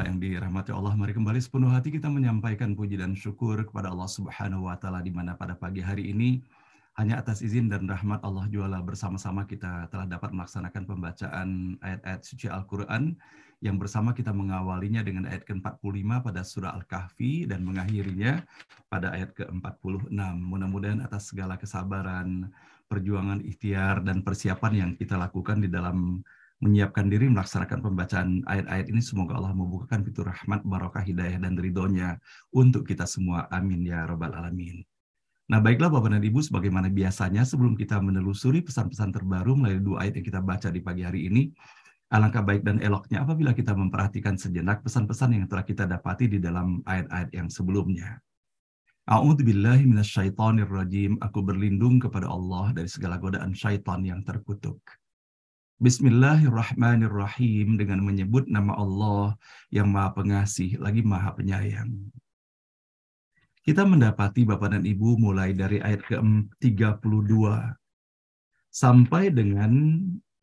Bapak yang dirahmati Allah, mari kembali sepenuh hati kita menyampaikan puji dan syukur kepada Allah Subhanahu wa Ta'ala, di mana pada pagi hari ini hanya atas izin dan rahmat Allah Jualla bersama-sama kita telah dapat melaksanakan pembacaan ayat-ayat suci Al-Quran yang bersama kita mengawalinya dengan ayat ke-45 pada surah Al-Kahfi dan mengakhirinya pada ayat ke-46. Mudah-mudahan atas segala kesabaran, perjuangan, ikhtiar, dan persiapan yang kita lakukan di dalam menyiapkan diri melaksanakan pembacaan ayat-ayat ini, semoga Allah membukakan pintu rahmat, barakah, hidayah, dan ridhonya untuk kita semua. Amin ya rabbal alamin. Nah, baiklah Bapak dan Ibu, sebagaimana biasanya sebelum kita menelusuri pesan-pesan terbaru melalui 2 ayat yang kita baca di pagi hari ini, alangkah baik dan eloknya apabila kita memperhatikan sejenak pesan-pesan yang telah kita dapati di dalam ayat-ayat yang sebelumnya. A'udzubillahi minasyaitonirrajim. Aku berlindung kepada Allah dari segala godaan syaitan yang terkutuk. Bismillahirrahmanirrahim, dengan menyebut nama Allah yang Maha Pengasih lagi Maha Penyayang. Kita mendapati Bapak dan Ibu mulai dari ayat ke-32 sampai dengan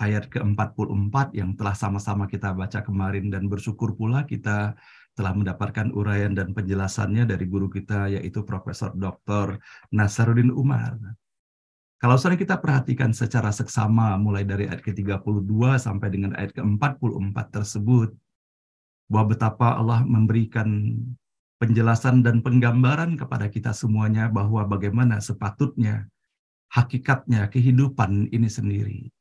ayat ke-44 yang telah sama-sama kita baca kemarin, dan bersyukur pula kita telah mendapatkan uraian dan penjelasannya dari guru kita, yaitu Profesor Dr. Nasaruddin Umar. Kalau misalnya kita perhatikan secara seksama mulai dari ayat ke-32 sampai dengan ayat ke-44 tersebut, bahwa betapa Allah memberikan penjelasan dan penggambaran kepada kita semuanya bahwa bagaimana sepatutnya hakikatnya kehidupan ini sendiri.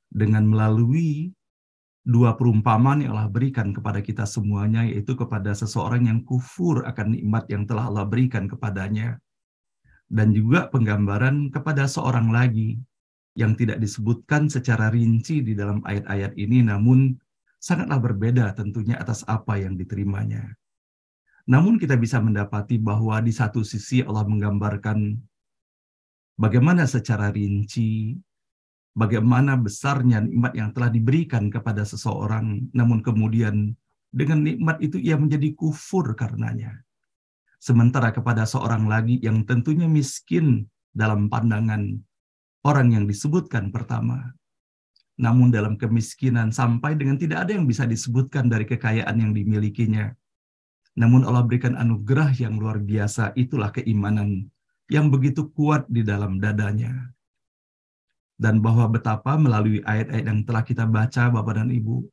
Dengan melalui 2 perumpamaan yang Allah berikan kepada kita semuanya, yaitu kepada seseorang yang kufur akan nikmat yang telah Allah berikan kepadanya, dan juga penggambaran kepada seorang lagi yang tidak disebutkan secara rinci di dalam ayat-ayat ini, namun sangatlah berbeda tentunya atas apa yang diterimanya. Namun kita bisa mendapati bahwa di satu sisi Allah menggambarkan bagaimana secara rinci, bagaimana besarnya nikmat yang telah diberikan kepada seseorang, namun kemudian dengan nikmat itu ia menjadi kufur karenanya. Sementara kepada seorang lagi yang tentunya miskin dalam pandangan orang yang disebutkan pertama, namun dalam kemiskinan sampai dengan tidak ada yang bisa disebutkan dari kekayaan yang dimilikinya, namun Allah berikan anugerah yang luar biasa, itulah keimanan yang begitu kuat di dalam dadanya. Dan bahwa betapa melalui ayat-ayat yang telah kita baca Bapak dan Ibu,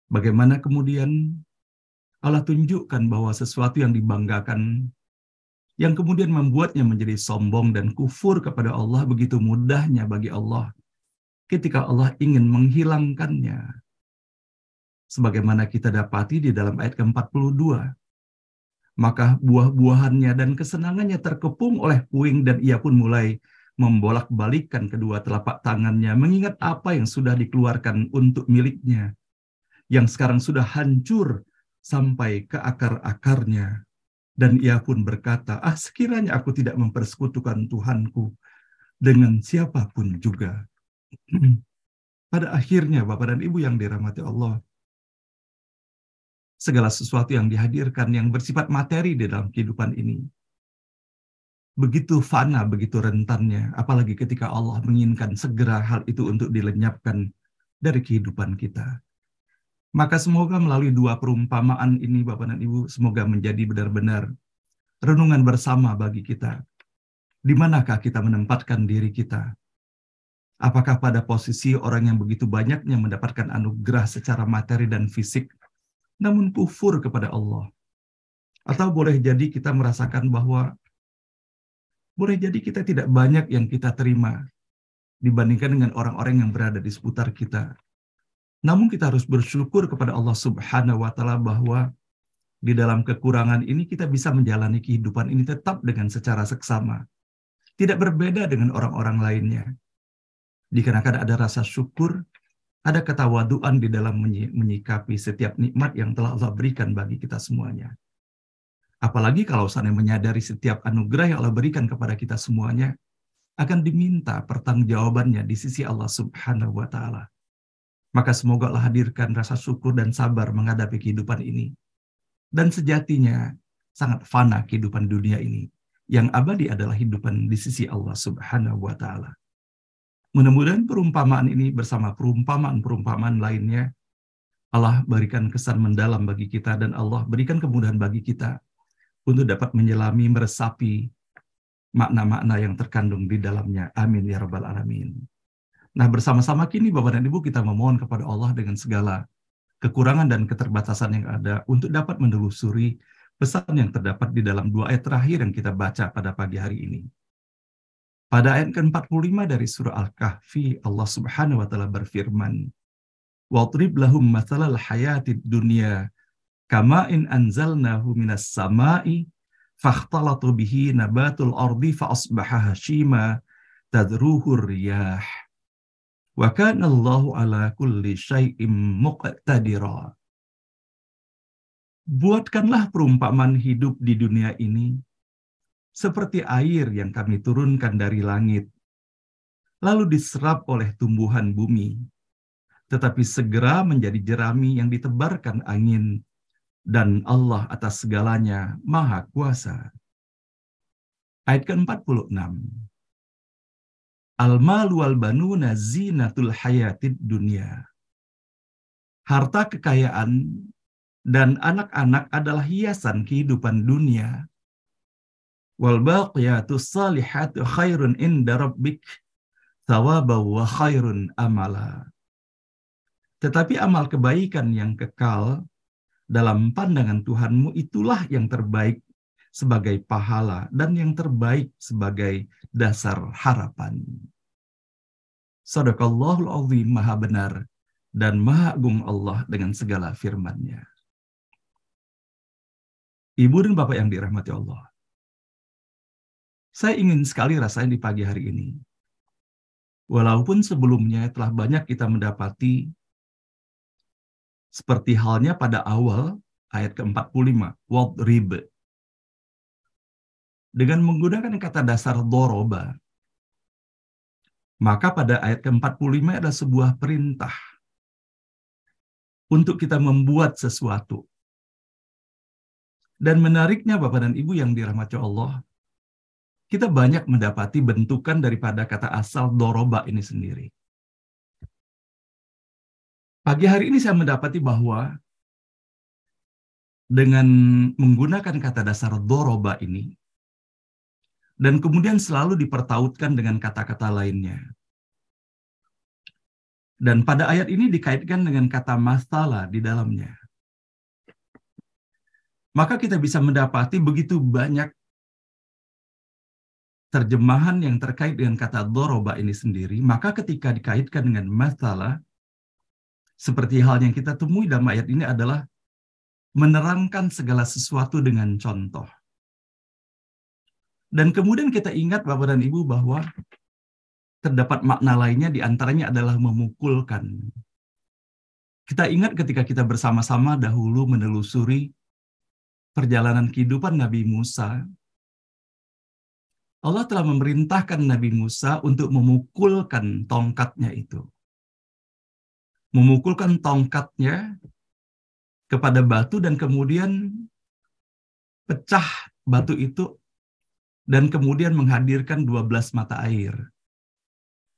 bagaimana kemudian Allah tunjukkan bahwa sesuatu yang dibanggakan, yang kemudian membuatnya menjadi sombong dan kufur kepada Allah, begitu mudahnya bagi Allah ketika Allah ingin menghilangkannya. Sebagaimana kita dapati di dalam ayat ke-42, maka buah-buahannya dan kesenangannya terkepung oleh puing, dan ia pun mulai membolak-balikkan kedua telapak tangannya, mengingat apa yang sudah dikeluarkan untuk miliknya, yang sekarang sudah hancur sampai ke akar-akarnya. Dan ia pun berkata, sekiranya aku tidak mempersekutukan Tuhanku dengan siapapun juga. Pada akhirnya Bapak dan Ibu yang dirahmati Allah, segala sesuatu yang dihadirkan yang bersifat materi di dalam kehidupan ini begitu fana, begitu rentannya, apalagi ketika Allah menginginkan segera hal itu untuk dilenyapkan dari kehidupan kita. Maka semoga melalui 2 perumpamaan ini Bapak dan Ibu, semoga menjadi benar-benar renungan bersama bagi kita. Di manakah kita menempatkan diri kita? Apakah pada posisi orang yang begitu banyaknya mendapatkan anugerah secara materi dan fisik, namun kufur kepada Allah? Atau boleh jadi kita merasakan bahwa boleh jadi kita tidak banyak yang kita terima dibandingkan dengan orang-orang yang berada di seputar kita. Namun kita harus bersyukur kepada Allah Subhanahu wa Ta'ala bahwa di dalam kekurangan ini kita bisa menjalani kehidupan ini tetap dengan secara seksama. Tidak berbeda dengan orang-orang lainnya. Dikarenakan ada rasa syukur, ada ketawaduan di dalam menyikapi setiap nikmat yang telah Allah berikan bagi kita semuanya. Apalagi kalau seandainya menyadari setiap anugerah yang Allah berikan kepada kita semuanya akan diminta pertanggungjawabannya di sisi Allah Subhanahu wa Ta'ala. Maka semoga Allah hadirkan rasa syukur dan sabar menghadapi kehidupan ini. Dan sejatinya sangat fana kehidupan dunia ini. Yang abadi adalah kehidupan di sisi Allah Subhanahu wa Ta'ala. Mudah-mudahan perumpamaan ini bersama perumpamaan-perumpamaan lainnya, Allah berikan kesan mendalam bagi kita dan Allah berikan kemudahan bagi kita untuk dapat menyelami, meresapi makna-makna yang terkandung di dalamnya. Amin ya rabbal alamin. Nah, bersama-sama kini Bapak dan Ibu kita memohon kepada Allah dengan segala kekurangan dan keterbatasan yang ada untuk dapat menelusuri pesan yang terdapat di dalam 2 ayat terakhir yang kita baca pada pagi hari ini. Pada ayat ke-45 dari surah Al-Kahfi, Allah Subhanahu wa taala berfirman, "Wadrib lahum mathalal hayatid dunya kama in anzalnahu minas sama'i fakhtalatu bihi nabatul ardi fa asbaha hashima tadruhu riyah wa kana Allahu ala kulli syai'im muqtadira." Buatkanlah perumpamaan hidup di dunia ini seperti air yang kami turunkan dari langit, lalu diserap oleh tumbuhan bumi, tetapi segera menjadi jerami yang ditebarkan angin, dan Allah atas segalanya Maha Kuasa. Ayat ke-46. Al-malu wal banuna zinatul hayatid dunya. Harta kekayaan dan anak-anak adalah hiasan kehidupan dunia. Wal baqiyatus salihatu khairun inda rabbik thawaban wa khairun amala. Tetapi amal kebaikan yang kekal dalam pandangan Tuhanmu itulah yang terbaik sebagai pahala dan yang terbaik sebagai dasar harapan. Shadaqallahul azim, maha benar dan maha agung Allah dengan segala firman-Nya. Ibu dan Bapak yang dirahmati Allah, saya ingin sekali rasanya di pagi hari ini, walaupun sebelumnya telah banyak kita mendapati seperti halnya pada awal ayat ke-45, wadrib, dengan menggunakan kata dasar doroba, maka pada ayat ke-45 ada sebuah perintah untuk kita membuat sesuatu. Dan menariknya Bapak dan Ibu yang dirahmati Allah, kita banyak mendapati bentukan daripada kata asal doroba ini sendiri. Pagi hari ini saya mendapati bahwa dengan menggunakan kata dasar doroba ini, dan kemudian selalu dipertautkan dengan kata-kata lainnya. Dan pada ayat ini dikaitkan dengan kata masalah di dalamnya. Maka kita bisa mendapati begitu banyak terjemahan yang terkait dengan kata doroba ini sendiri, maka ketika dikaitkan dengan masalah, seperti hal yang kita temui dalam ayat ini adalah menerangkan segala sesuatu dengan contoh. Dan kemudian kita ingat Bapak dan Ibu bahwa terdapat makna lainnya, diantaranya adalah memukulkan. Kita ingat ketika kita bersama-sama dahulu menelusuri perjalanan kehidupan Nabi Musa, Allah telah memerintahkan Nabi Musa untuk memukulkan tongkatnya itu. Memukulkan tongkatnya kepada batu dan kemudian pecah batu itu dan kemudian menghadirkan 12 mata air.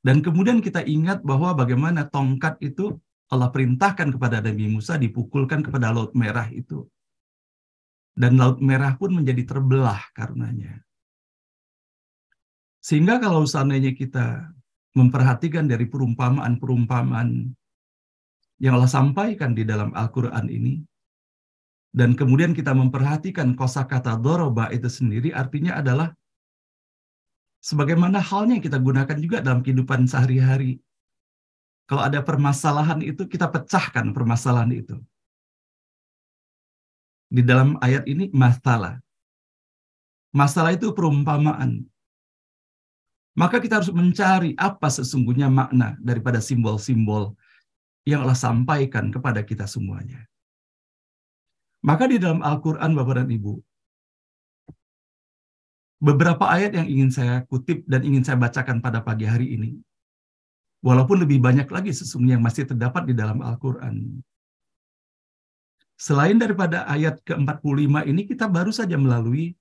Dan kemudian kita ingat bahwa bagaimana tongkat itu Allah perintahkan kepada Nabi Musa dipukulkan kepada Laut Merah itu. Dan Laut Merah pun menjadi terbelah karenanya. Sehingga kalau seandainya kita memperhatikan dari perumpamaan-perumpamaan yang Allah sampaikan di dalam Al-Quran ini, dan kemudian kita memperhatikan kosakata doroba itu sendiri, artinya adalah sebagaimana halnya yang kita gunakan juga dalam kehidupan sehari-hari. Kalau ada permasalahan itu, kita pecahkan permasalahan itu. Di dalam ayat ini, masalah. Masalah itu perumpamaan. Maka kita harus mencari apa sesungguhnya makna daripada simbol-simbol yang Allah sampaikan kepada kita semuanya. Maka di dalam Al-Quran, Bapak dan Ibu, beberapa ayat yang ingin saya kutip dan ingin saya bacakan pada pagi hari ini, walaupun lebih banyak lagi sesungguhnya yang masih terdapat di dalam Al-Quran. Selain daripada ayat ke-45 ini, kita baru saja melalui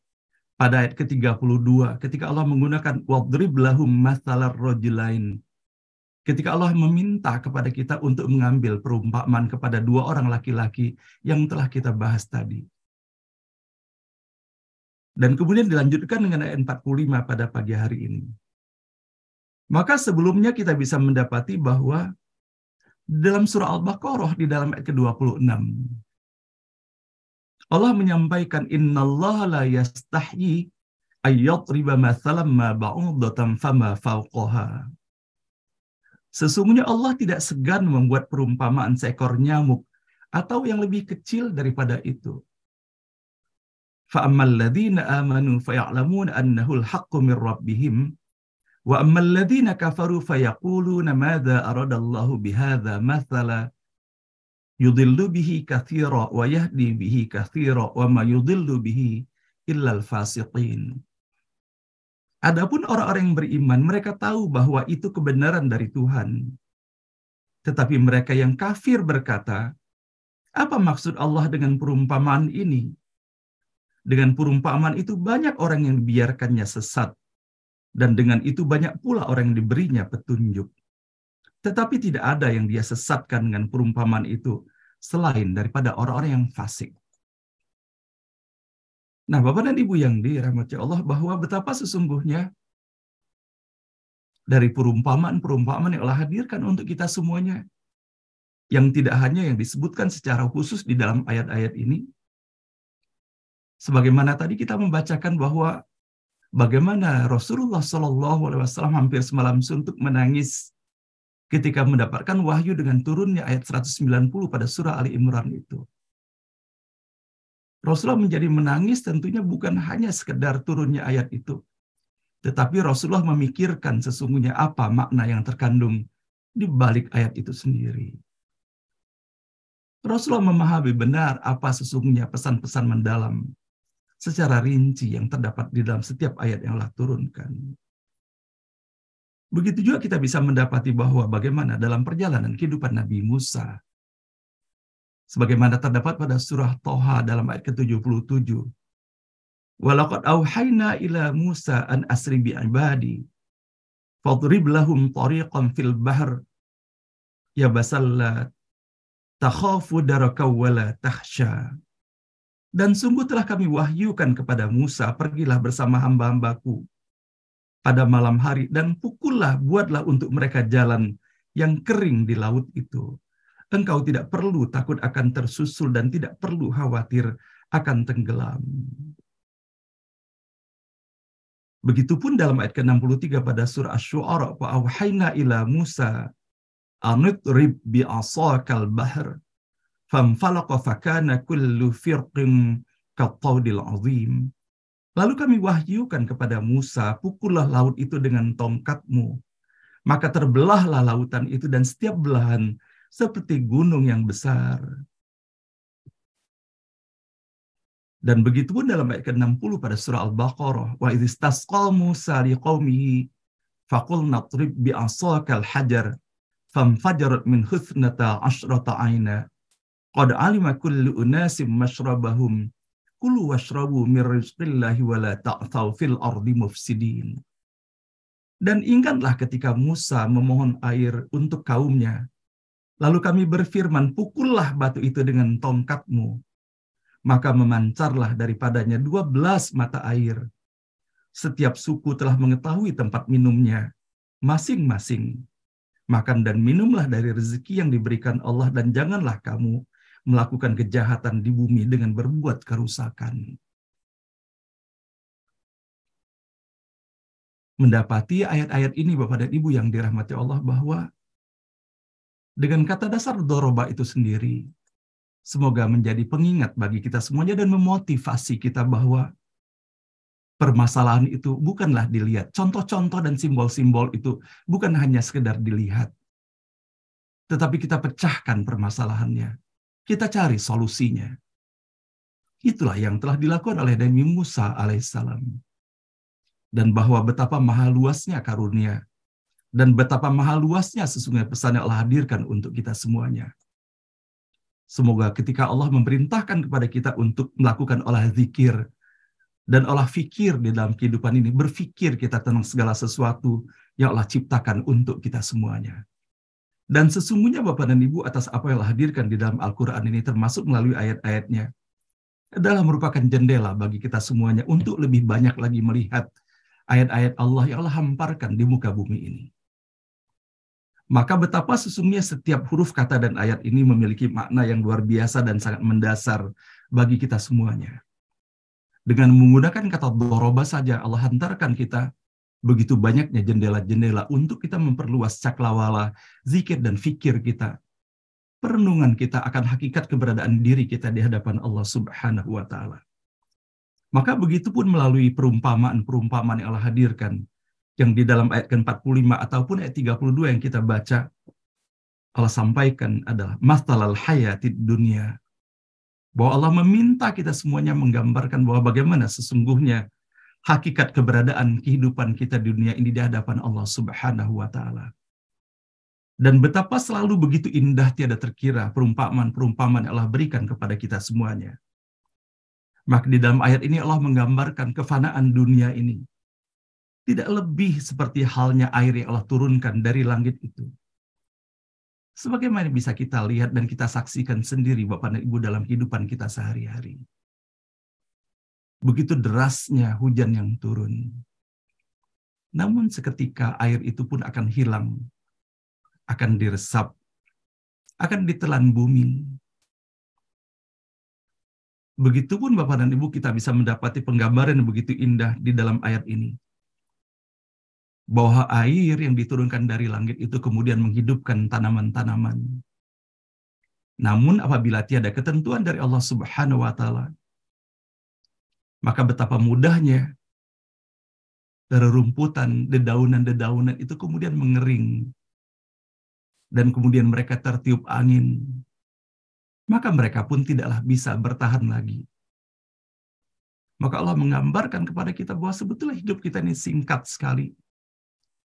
pada ayat ke-32, ketika Allah menggunakan wadrib lahum mathalar rajulain. Ketika Allah meminta kepada kita untuk mengambil perumpamaan kepada dua orang laki-laki yang telah kita bahas tadi. Dan kemudian dilanjutkan dengan ayat 45 pada pagi hari ini. Maka sebelumnya kita bisa mendapati bahwa dalam surah Al-Baqarah di dalam ayat ke-26, Allah menyampaikan, innallaha la yastahyi ayyadriba mathalan ma ba'udatan fama fawqaha. Sesungguhnya Allah tidak segan membuat perumpamaan seekor nyamuk atau yang lebih kecil daripada itu. فَأَمَّا الَّذِينَ آمَنُوا فَيَعْلَمُونَ أَنَّهُ الْحَقُّ مِنْ رَبِّهِمْ وَأَمَّا الَّذِينَ كَفَرُوا فَيَقُولُونَ مَاذَا أَرَادَ اللَّهُ بِهَذَا مَثَلًا يُضِلُّ بِهِ كَثِيرًا وَيَهْدِي بِهِ كَثِيرًا وَمَا يُضِلُّ بِهِ إِلَّا الْفَاسِقِينَ. Adapun orang-orang yang beriman, mereka tahu bahwa itu kebenaran dari Tuhan. Tetapi mereka yang kafir berkata, apa maksud Allah dengan perumpamaan ini? Dengan perumpamaan itu banyak orang yang dibiarkannya sesat, dan dengan itu banyak pula orang yang diberinya petunjuk. Tetapi tidak ada yang dia sesatkan dengan perumpamaan itu, selain daripada orang-orang yang fasik. Nah, Bapak dan Ibu yang dirahmati Allah, bahwa betapa sesungguhnya dari perumpamaan-perumpamaan yang Allah hadirkan untuk kita semuanya, yang tidak hanya yang disebutkan secara khusus di dalam ayat-ayat ini, sebagaimana tadi kita membacakan bahwa bagaimana Rasulullah SAW hampir semalam suntuk menangis ketika mendapatkan wahyu dengan turunnya ayat 190 pada surah Ali Imran itu. Rasulullah menjadi menangis tentunya bukan hanya sekedar turunnya ayat itu, tetapi Rasulullah memikirkan sesungguhnya apa makna yang terkandung di balik ayat itu sendiri. Rasulullah memahami benar apa sesungguhnya pesan-pesan mendalam secara rinci yang terdapat di dalam setiap ayat yang Allah turunkan. Begitu juga kita bisa mendapati bahwa bagaimana dalam perjalanan kehidupan Nabi Musa, sebagaimana terdapat pada surah Toha dalam ayat ke-77, walaqad auhayna ila Musa an asri bi ibadi fadrib lahum tariqan fil bahr yabasalla takhafu darakaw wala takhsha. Dan sungguh telah kami wahyukan kepada Musa, pergilah bersama hamba-hambaku pada malam hari dan pukullah, buatlah untuk mereka jalan yang kering di laut itu. Engkau tidak perlu takut akan tersusul dan tidak perlu khawatir akan tenggelam. Begitupun dalam ayat ke-63 pada surah Asy-Syu'ara, wa auhayna ila Musa anidrib bi'asakal bahr famfalaqa fakana kullu firqin kattaudil azim. Lalu kami wahyukan kepada Musa, pukullah laut itu dengan tongkatmu. Maka terbelahlah lautan itu dan setiap belahan seperti gunung yang besar. Dan begitupun dalam ayat ke-60 pada surah Al-Baqarah, wa idh istasqa Musa liqaumihi faqulna idrib bi'asakal hajar famfajarat min husnata asyrata aina qad alima kullu unasim mashrabahum kulu washrabu min rizqillahi wa la ta'thaw fil ardi mufsidin. Dan ingatlah ketika Musa memohon air untuk kaumnya, lalu kami berfirman, pukullah batu itu dengan tongkatmu, maka memancarlah daripadanya 12 mata air. Setiap suku telah mengetahui tempat minumnya masing-masing. Makan dan minumlah dari rezeki yang diberikan Allah, dan janganlah kamu melakukan kejahatan di bumi dengan berbuat kerusakan. Mendapati ayat-ayat ini, Bapak dan Ibu yang dirahmati Allah, bahwa dengan kata dasar doroba itu sendiri, semoga menjadi pengingat bagi kita semuanya dan memotivasi kita bahwa permasalahan itu bukanlah dilihat. Contoh-contoh dan simbol-simbol itu bukan hanya sekedar dilihat, tetapi kita pecahkan permasalahannya. Kita cari solusinya. Itulah yang telah dilakukan oleh Nabi Musa alaihissalam. Dan bahwa betapa maha luasnya karunia, dan betapa maha luasnya sesungguhnya pesan yang Allah hadirkan untuk kita semuanya. Semoga ketika Allah memerintahkan kepada kita untuk melakukan olah zikir dan olah fikir di dalam kehidupan ini, berfikir kita tentang segala sesuatu yang Allah ciptakan untuk kita semuanya. Dan sesungguhnya Bapak dan Ibu, atas apa yang Allah hadirkan di dalam Al-Quran ini, termasuk melalui ayat-ayatnya, adalah merupakan jendela bagi kita semuanya untuk lebih banyak lagi melihat ayat-ayat Allah yang Allah hamparkan di muka bumi ini. Maka betapa sesungguhnya setiap huruf kata dan ayat ini memiliki makna yang luar biasa dan sangat mendasar bagi kita semuanya. Dengan menggunakan kata doroba saja, Allah hantarkan kita begitu banyaknya jendela-jendela untuk kita memperluas caklawala, zikir dan fikir kita. Perenungan kita akan hakikat keberadaan diri kita di hadapan Allah Subhanahu wa Ta'ala. Maka begitu pun melalui perumpamaan-perumpamaan yang Allah hadirkan, yang di dalam ayat ke-45 ataupun ayat 32 yang kita baca, Allah sampaikan adalah mathalal hayatid dunia. Bahwa Allah meminta kita semuanya menggambarkan bahwa bagaimana sesungguhnya hakikat keberadaan kehidupan kita di dunia ini di hadapan Allah Subhanahu wa Ta'ala. Dan betapa selalu begitu indah tiada terkira perumpamaan-perumpamaan yang Allah berikan kepada kita semuanya. Maka di dalam ayat ini Allah menggambarkan kefanaan dunia ini. Tidak lebih seperti halnya air yang Allah turunkan dari langit itu. Sebagaimana bisa kita lihat dan kita saksikan sendiri Bapak dan Ibu dalam kehidupan kita sehari-hari. Begitu derasnya hujan yang turun. Namun seketika air itu pun akan hilang. Akan diresap. Akan ditelan bumi. Begitupun Bapak dan Ibu kita bisa mendapati penggambaran yang begitu indah di dalam ayat ini. Bahwa air yang diturunkan dari langit itu kemudian menghidupkan tanaman-tanaman. Namun apabila tiada ketentuan dari Allah Subhanahu wa Ta'ala, maka betapa mudahnya rerumputan, dedaunan-dedaunan itu kemudian mengering. Dan kemudian mereka tertiup angin. Maka mereka pun tidaklah bisa bertahan lagi. Maka Allah menggambarkan kepada kita bahwa sebetulnya hidup kita ini singkat sekali.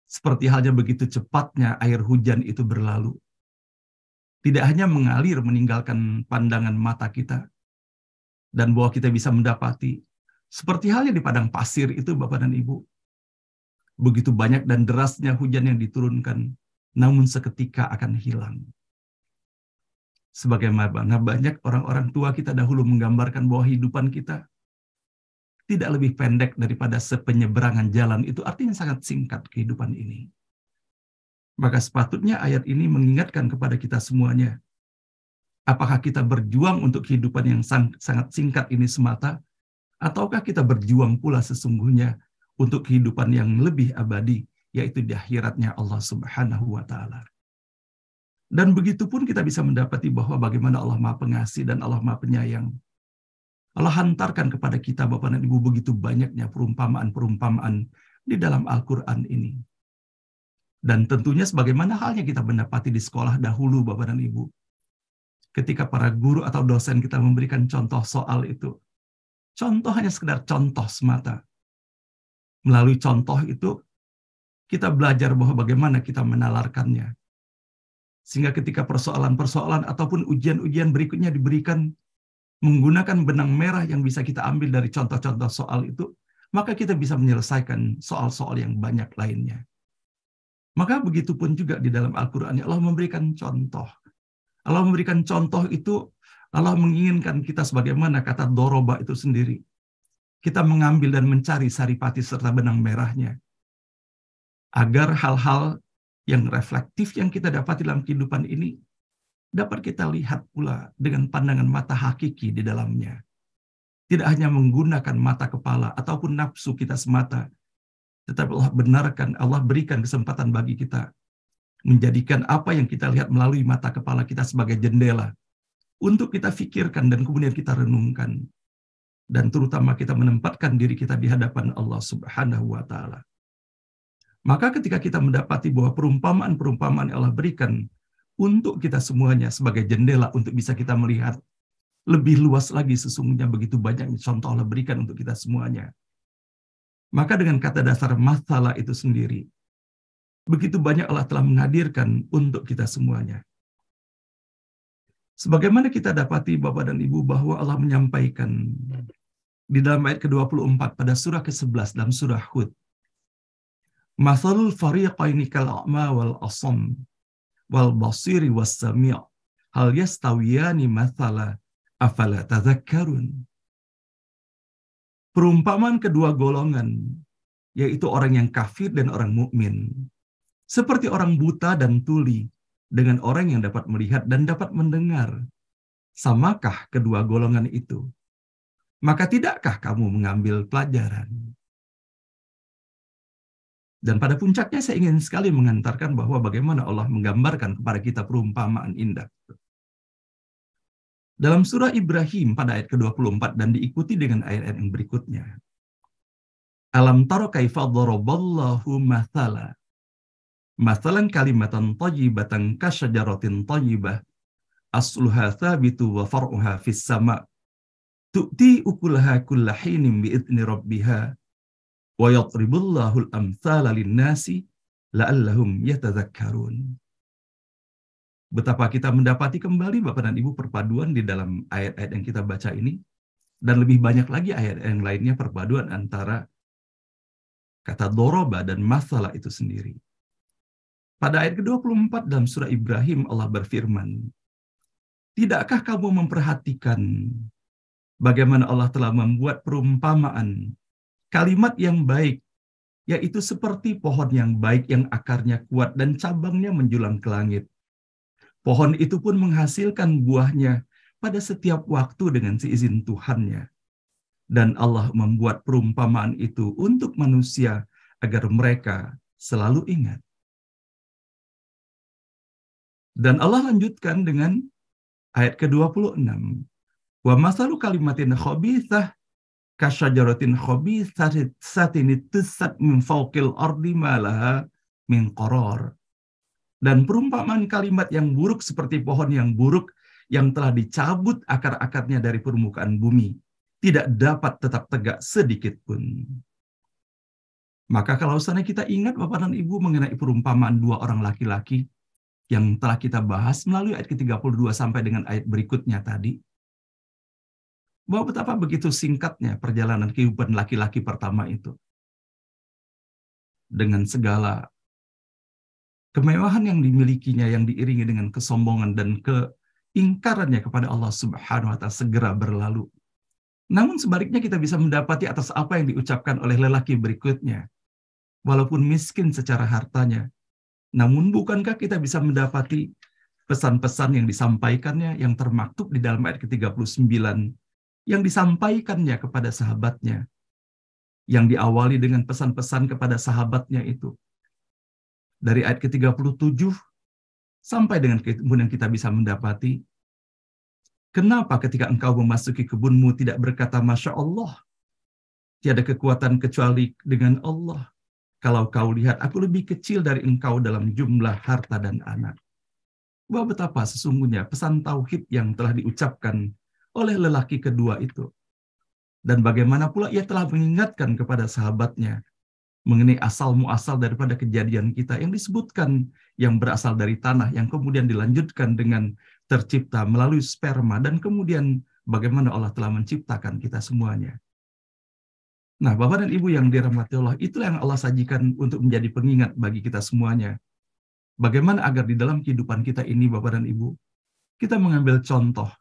Seperti halnya begitu cepatnya air hujan itu berlalu. Tidak hanya mengalir meninggalkan pandangan mata kita. Dan bahwa kita bisa mendapati. Seperti halnya di padang pasir itu Bapak dan Ibu. Begitu banyak dan derasnya hujan yang diturunkan. Namun seketika akan hilang. Sebagaimana banyak orang-orang tua kita dahulu menggambarkan bahwa kehidupan kita tidak lebih pendek daripada sepenyeberangan jalan. Itu artinya sangat singkat kehidupan ini. Maka sepatutnya ayat ini mengingatkan kepada kita semuanya. Apakah kita berjuang untuk kehidupan yang sangat singkat ini semata? Ataukah kita berjuang pula sesungguhnya untuk kehidupan yang lebih abadi, yaitu di akhiratnya Allah Subhanahu wa Ta'ala. Dan begitu pun kita bisa mendapati bahwa bagaimana Allah Maha Pengasih dan Allah Maha Penyayang. Allah hantarkan kepada kita Bapak dan Ibu begitu banyaknya perumpamaan-perumpamaan di dalam Al-Quran ini. Dan tentunya sebagaimana halnya kita mendapati di sekolah dahulu Bapak dan Ibu. Ketika para guru atau dosen kita memberikan contoh soal itu. Contoh hanya sekedar contoh semata. Melalui contoh itu kita belajar bahwa bagaimana kita menalarkannya. Sehingga ketika persoalan-persoalan ataupun ujian-ujian berikutnya diberikan menggunakan benang merah yang bisa kita ambil dari contoh-contoh soal itu, maka kita bisa menyelesaikan soal-soal yang banyak lainnya. Maka begitu pun juga di dalam Al-Quran, Allah memberikan contoh. Allah memberikan contoh itu, Allah menginginkan kita sebagaimana kata doroba itu sendiri. Kita mengambil dan mencari saripati serta benang merahnya. Agar hal-hal yang reflektif yang kita dapat dalam kehidupan ini dapat kita lihat pula dengan pandangan mata hakiki di dalamnya. Tidak hanya menggunakan mata kepala ataupun nafsu kita semata, tetapi Allah benarkan, Allah berikan kesempatan bagi kita menjadikan apa yang kita lihat melalui mata kepala kita sebagai jendela untuk kita fikirkan dan kemudian kita renungkan. Dan terutama kita menempatkan diri kita di hadapan Allah Subhanahu wa Ta'ala. Maka ketika kita mendapati bahwa perumpamaan-perumpamaan yang Allah berikan untuk kita semuanya sebagai jendela untuk bisa kita melihat lebih luas lagi sesungguhnya begitu banyak contoh Allah berikan untuk kita semuanya. Maka dengan kata dasar mathala itu sendiri, begitu banyak Allah telah menghadirkan untuk kita semuanya. Sebagaimana kita dapati Bapak dan Ibu bahwa Allah menyampaikan di dalam ayat ke-24 pada surah ke-11 dalam surah Hud. Mathalul fariqaini kal'a'ma wal asam wal basiri was sami' hal yastawiyani mathala afala tadhakkarun. Perumpamaan kedua golongan, yaitu orang yang kafir dan orang mukmin, seperti orang buta dan tuli dengan orang yang dapat melihat dan dapat mendengar. Samakah kedua golongan itu? Maka tidakkah kamu mengambil pelajaran? Dan pada puncaknya saya ingin sekali mengantarkan bahwa bagaimana Allah menggambarkan kepada kita perumpamaan indah. Dalam surah Ibrahim pada ayat ke-24 dan diikuti dengan ayat-ayat yang berikutnya. Alam tara kaifa daraballahu mathala. Mathalan kalimatan thayyibatan kasyajaratin thayyibah asluha thabitu wa far'uha fis sama' tu'ti ukulaha kulla hinin bi'idzni rabbiha wa yadribullahu al-amthala lin-nasi la'allahum yatadhakkarun. Betapa kita mendapati kembali Bapak dan Ibu perpaduan di dalam ayat-ayat yang kita baca ini, dan lebih banyak lagi ayat yang lainnya perpaduan antara kata doroba dan masalah itu sendiri. Pada ayat ke-24 dalam surah Ibrahim Allah berfirman, tidakkah kamu memperhatikan bagaimana Allah telah membuat perumpamaan kalimat yang baik, yaitu seperti pohon yang baik yang akarnya kuat dan cabangnya menjulang ke langit. Pohon itu pun menghasilkan buahnya pada setiap waktu dengan seizin Tuhannya. Dan Allah membuat perumpamaan itu untuk manusia agar mereka selalu ingat. Dan Allah lanjutkan dengan ayat ke-26. Wa masalu kalimatin khabithah kasyajaratin khabithatin tusat min fawqil ardi ma laha min qarar. Dan perumpamaan kalimat yang buruk seperti pohon yang buruk yang telah dicabut akar-akarnya dari permukaan bumi, tidak dapat tetap tegak sedikit pun. Maka kalau sana kita ingat Bapak dan Ibu mengenai perumpamaan dua orang laki-laki yang telah kita bahas melalui ayat ke-32 sampai dengan ayat berikutnya tadi, bahwa betapa begitu singkatnya perjalanan kehidupan laki-laki pertama itu. Dengan segala kemewahan yang dimilikinya yang diiringi dengan kesombongan dan keingkarannya kepada Allah Subhanahu wa Ta'ala segera berlalu. Namun sebaliknya kita bisa mendapati atas apa yang diucapkan oleh lelaki berikutnya. Walaupun miskin secara hartanya, namun bukankah kita bisa mendapati pesan-pesan yang disampaikannya yang termaktub di dalam ayat ke-39 yang disampaikannya kepada sahabatnya, yang diawali dengan pesan-pesan kepada sahabatnya itu. Dari ayat ke-37 sampai dengan kemudian kita bisa mendapati, kenapa ketika engkau memasuki kebunmu tidak berkata Masya Allah, tiada kekuatan kecuali dengan Allah. Kalau kau lihat aku lebih kecil dari engkau dalam jumlah harta dan anak. Bahwa betapa sesungguhnya pesan tauhid yang telah diucapkan oleh lelaki kedua itu. Dan bagaimana pula ia telah mengingatkan kepada sahabatnya mengenai asal-muasal daripada kejadian kita yang disebutkan yang berasal dari tanah yang kemudian dilanjutkan dengan tercipta melalui sperma dan kemudian bagaimana Allah telah menciptakan kita semuanya. Nah, Bapak dan Ibu yang dirahmati Allah, itulah yang Allah sajikan untuk menjadi pengingat bagi kita semuanya. Bagaimana agar di dalam kehidupan kita ini, Bapak dan Ibu, kita mengambil contoh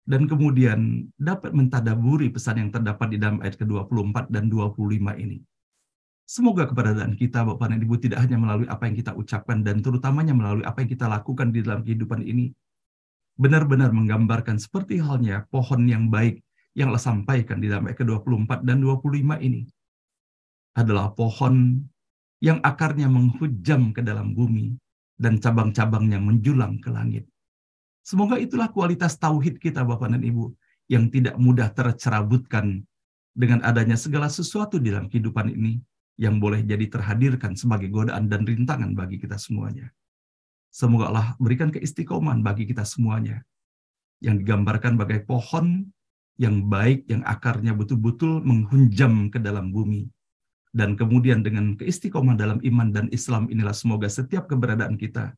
dan kemudian dapat mentadaburi pesan yang terdapat di dalam ayat ke-24 dan 25 ini. Semoga keberadaan kita, Bapak dan Ibu, tidak hanya melalui apa yang kita ucapkan dan terutamanya melalui apa yang kita lakukan di dalam kehidupan ini, benar-benar menggambarkan seperti halnya pohon yang baik yang Allah sampaikan di dalam ayat ke-24 dan 25 ini. Adalah pohon yang akarnya menghujam ke dalam bumi dan cabang-cabangnya menjulang ke langit. Semoga itulah kualitas tauhid kita, Bapak dan Ibu, yang tidak mudah tercerabutkan dengan adanya segala sesuatu di dalam kehidupan ini, yang boleh jadi terhadirkan sebagai godaan dan rintangan bagi kita semuanya. Semoga Allah berikan keistiqomahan bagi kita semuanya, yang digambarkan bagai pohon yang baik, yang akarnya betul-betul menghunjam ke dalam bumi. Dan kemudian dengan keistiqomahan dalam iman dan Islam inilah semoga setiap keberadaan kita,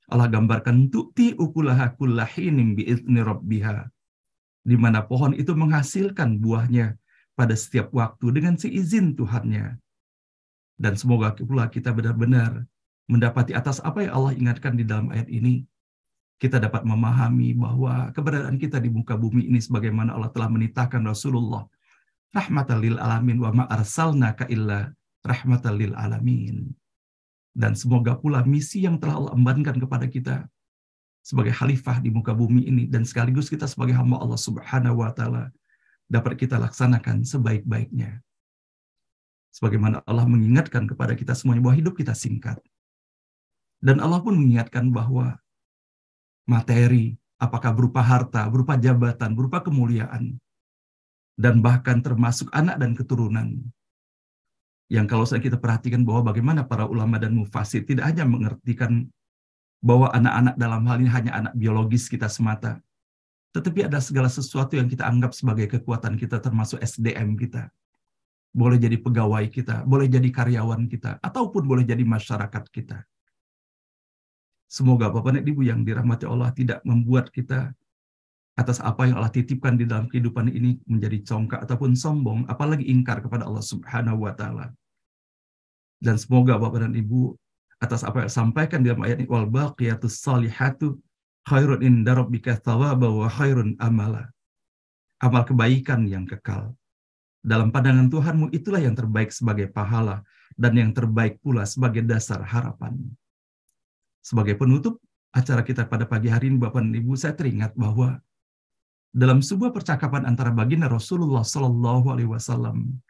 Allah gambarkan tu'ti ukulaha kulla hinin bi'izni rabbiha, di mana pohon itu menghasilkan buahnya pada setiap waktu dengan seizin Tuhannya. Dan semoga pula kita benar-benar mendapati atas apa yang Allah ingatkan di dalam ayat ini, kita dapat memahami bahwa keberadaan kita di muka bumi ini sebagaimana Allah telah menitahkan Rasulullah rahmatan lil alamin wa ma arsalnaka illa rahmatan lil alamin. Dan semoga pula misi yang telah Allah embankan kepada kita sebagai khalifah di muka bumi ini dan sekaligus kita sebagai hamba Allah Subhanahu wa taala dapat kita laksanakan sebaik-baiknya. Sebagaimana Allah mengingatkan kepada kita semuanya bahwa hidup kita singkat. Dan Allah pun mengingatkan bahwa materi, apakah berupa harta, berupa jabatan, berupa kemuliaan, dan bahkan termasuk anak dan keturunan. Yang kalau kita perhatikan bahwa bagaimana para ulama dan mufasir tidak hanya mengertikan bahwa anak-anak dalam hal ini hanya anak biologis kita semata, tetapi ada segala sesuatu yang kita anggap sebagai kekuatan kita, termasuk SDM kita. Boleh jadi pegawai kita, boleh jadi karyawan kita, ataupun boleh jadi masyarakat kita. Semoga Bapak dan Ibu yang dirahmati Allah tidak membuat kita atas apa yang Allah titipkan di dalam kehidupan ini menjadi congkak ataupun sombong, apalagi ingkar kepada Allah Subhanahu wa taala. Dan semoga Bapak dan Ibu atas apa yang disampaikan dalam ayat ini, wal baqiyatus salihatu khairun inda rabbika thawaba wa khairun amala. Amal kebaikan yang kekal dalam pandangan Tuhanmu itulah yang terbaik sebagai pahala dan yang terbaik pula sebagai dasar harapan. Sebagai penutup acara kita pada pagi hari ini, Bapak dan Ibu, saya teringat bahwa dalam sebuah percakapan antara baginda Rasulullah Shallallahu Alaihi Wasallam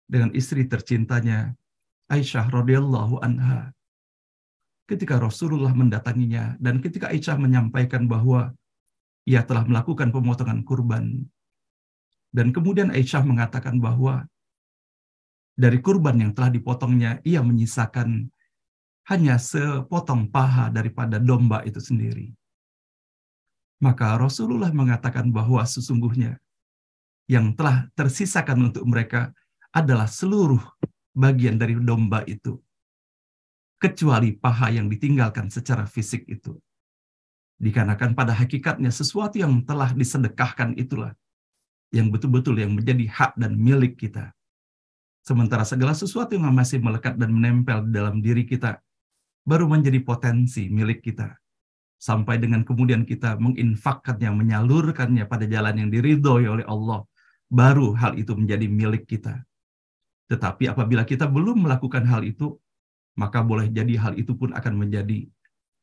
dengan istri tercintanya Aisyah radhiyallahu anha, ketika Rasulullah mendatanginya dan ketika Aisyah menyampaikan bahwa ia telah melakukan pemotongan kurban, dan kemudian Aisyah mengatakan bahwa dari kurban yang telah dipotongnya ia menyisakan hanya sepotong paha daripada domba itu sendiri. Maka Rasulullah mengatakan bahwa sesungguhnya yang telah tersisakan untuk mereka adalah seluruh bagian dari domba itu, kecuali paha yang ditinggalkan secara fisik itu. Dikarenakan pada hakikatnya sesuatu yang telah disedekahkan itulah yang betul-betul yang menjadi hak dan milik kita. Sementara segala sesuatu yang masih melekat dan menempel di dalam diri kita baru menjadi potensi milik kita. Sampai dengan kemudian kita menginfakkannya, menyalurkannya pada jalan yang diridhoi oleh Allah, baru hal itu menjadi milik kita. Tetapi apabila kita belum melakukan hal itu, maka boleh jadi hal itu pun akan menjadi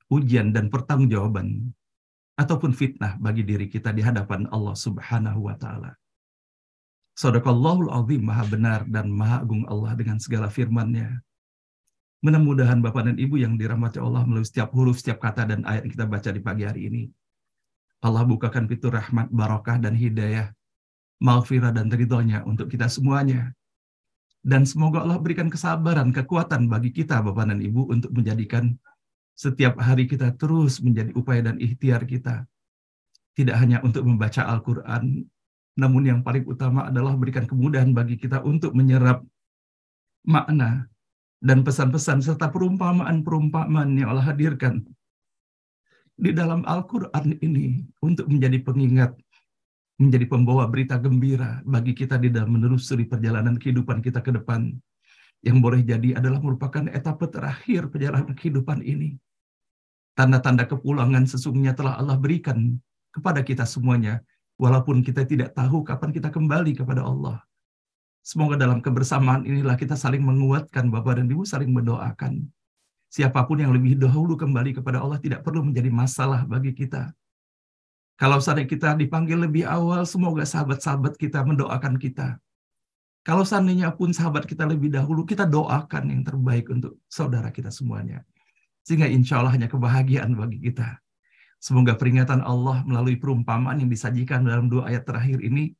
ujian dan pertanggungjawaban ataupun fitnah bagi diri kita di hadapan Allah Subhanahu wa taala. Shadaqallahul azim, maha benar dan maha agung Allah dengan segala firman-Nya. Mudah-mudahan Bapak dan Ibu yang dirahmati Allah melalui setiap huruf, setiap kata dan ayat yang kita baca di pagi hari ini, Allah bukakan pintu rahmat, barakah dan hidayah, maghfirah dan ridhonya untuk kita semuanya. Dan semoga Allah berikan kesabaran, kekuatan bagi kita Bapak dan Ibu untuk menjadikan setiap hari kita terus menjadi upaya dan ikhtiar kita. Tidak hanya untuk membaca Al-Quran, namun yang paling utama adalah berikan kemudahan bagi kita untuk menyerap makna dan pesan-pesan serta perumpamaan-perumpamaan yang Allah hadirkan di dalam Al-Quran ini untuk menjadi pengingat, menjadi pembawa berita gembira bagi kita di dalam menelusuri perjalanan kehidupan kita ke depan, yang boleh jadi adalah merupakan etapa terakhir perjalanan kehidupan ini. Tanda-tanda kepulangan sesungguhnya telah Allah berikan kepada kita semuanya, walaupun kita tidak tahu kapan kita kembali kepada Allah. Semoga dalam kebersamaan inilah kita saling menguatkan, Bapak dan Ibu, saling mendoakan. Siapapun yang lebih dahulu kembali kepada Allah tidak perlu menjadi masalah bagi kita. Kalau seandainya kita dipanggil lebih awal, semoga sahabat-sahabat kita mendoakan kita. Kalau seandainya pun sahabat kita lebih dahulu, kita doakan yang terbaik untuk saudara kita semuanya. Sehingga insya Allah hanya kebahagiaan bagi kita. Semoga peringatan Allah melalui perumpamaan yang disajikan dalam 2 ayat terakhir ini,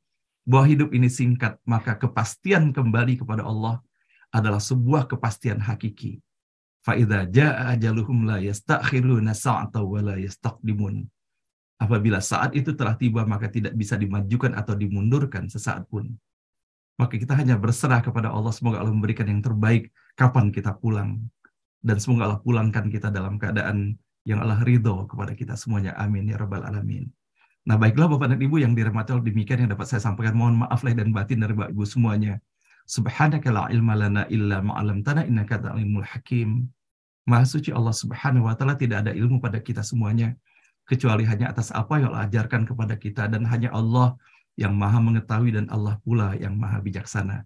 bahwa hidup ini singkat, maka kepastian kembali kepada Allah adalah sebuah kepastian hakiki. Fa'idza jaa ajaluhum la yastakhiruna sa'atan wa la yastaqdimun. Apabila saat itu telah tiba, maka tidak bisa dimajukan atau dimundurkan sesaat pun. Maka kita hanya berserah kepada Allah, semoga Allah memberikan yang terbaik kapan kita pulang. Dan semoga Allah pulangkan kita dalam keadaan yang Allah ridho kepada kita semuanya. Amin ya rabbal alamin. Nah, baiklah Bapak dan Ibu yang dirahmati Allah, demikian yang dapat saya sampaikan. Mohon maaf lahir dan batin dari Bapak Ibu semuanya. Subhanaka la ilma lana illa ma 'allamtana innaka antal alimul hakim. Maha suci Allah Subhanahu wa taala, tidak ada ilmu pada kita semuanya kecuali hanya atas apa yang Allah ajarkan kepada kita, dan hanya Allah yang Maha mengetahui dan Allah pula yang Maha bijaksana.